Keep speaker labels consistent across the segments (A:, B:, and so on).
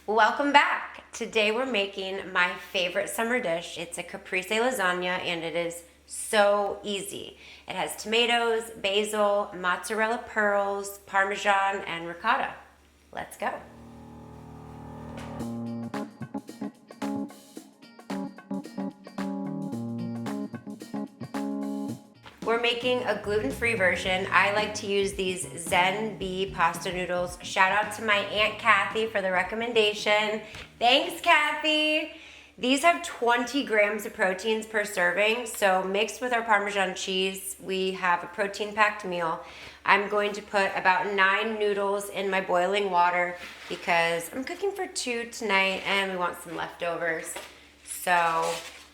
A: Welcome back. Today we're making my favorite summer dish. It's a caprese lasagna and it is so easy. It has tomatoes, basil, mozzarella pearls, Parmesan, and ricotta. Let's go. We're making a gluten-free version. I like to use these Zen Bee pasta noodles. Shout out to my Aunt Kathy for the recommendation. Thanks, Kathy. These have 20 grams of proteins per serving, so mixed with our Parmesan cheese, we have a protein-packed meal. I'm going to put about 9 noodles in my boiling water because I'm cooking for 2 tonight and we want some leftovers. So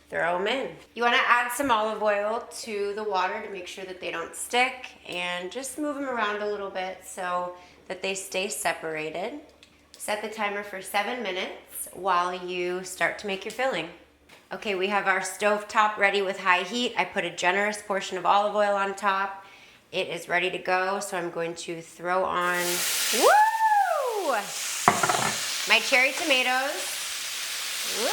A: throw them in. You want to add some olive oil to the water to make sure that they don't stick and just move them around a little bit so that they stay separated. Set the timer for 7 minutes while you start to make your filling. Okay, we have our stove top ready with high heat. I put a generous portion of olive oil on top. It is ready to go, so I'm going to throw on, woo! My cherry tomatoes. Whoop.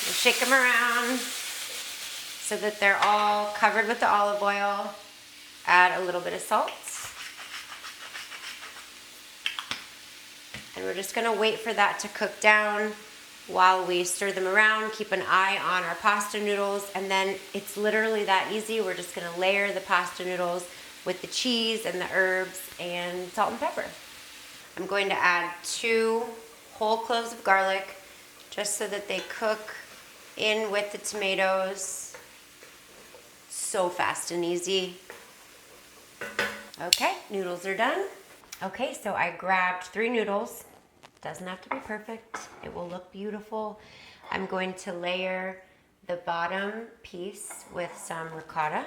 A: Shake them around so that they're all covered with the olive oil. Add a little bit of salt. And we're just gonna wait for that to cook down while we stir them around. Keep an eye on our pasta noodles, and then it's literally that easy. We're just gonna layer the pasta noodles with the cheese and the herbs and salt and pepper. I'm going to add 2 whole cloves of garlic just so that they cook in with the tomatoes. So fast and easy. Okay, noodles are done. Okay, so I grabbed 3 noodles. Doesn't have to be perfect. It will look beautiful. I'm going to layer the bottom piece with some ricotta.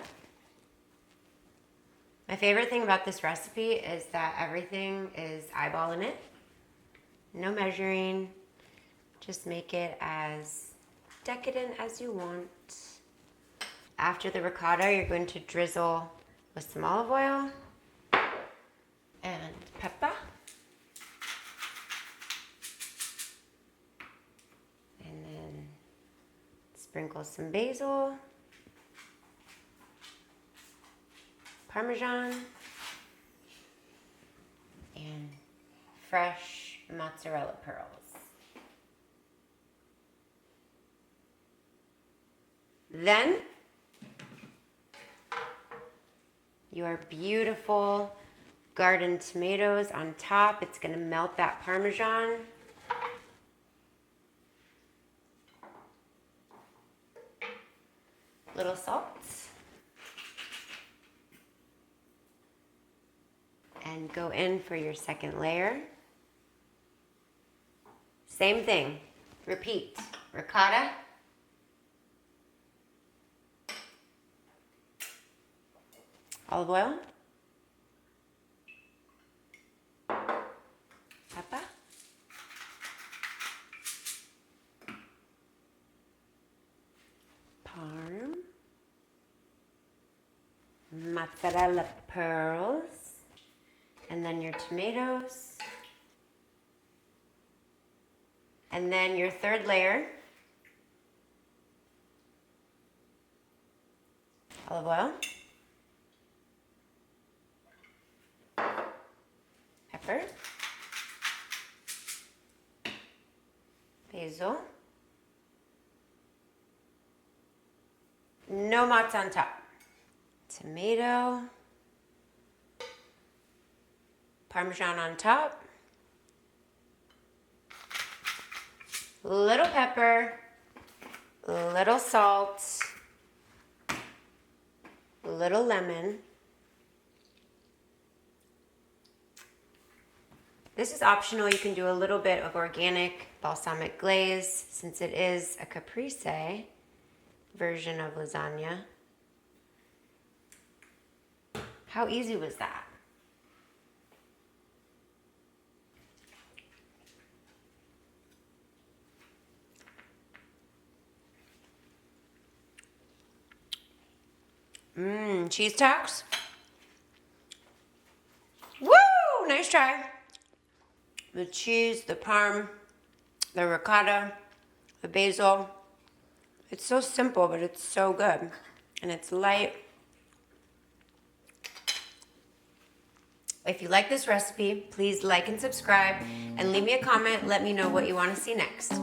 A: My favorite thing about this recipe is that everything is eyeballing it. No measuring. Just make it as decadent as you want. After the ricotta, you're going to drizzle with some olive oil and pepper. And then sprinkle some basil, Parmesan, and fresh mozzarella pearls. Then your beautiful garden tomatoes on top. It's going to melt that Parmesan. Little salt. And go in for your second layer. Same thing. Repeat. Ricotta. Olive oil, pepper, parm, mozzarella pearls, and then your tomatoes, and then your third layer, olive oil, pepper, basil, no mozz on top, tomato, Parmesan on top, little pepper, little salt, little lemon. This is optional. You can do a little bit of organic balsamic glaze since it is a caprese version of lasagna. How easy was that? Cheese tacks. Woo! Nice try. the cheese, the parm, the ricotta, the basil. It's so simple, but it's so good. And it's light. If you like this recipe, please like and subscribe and leave me a comment. Let me know what you want to see next.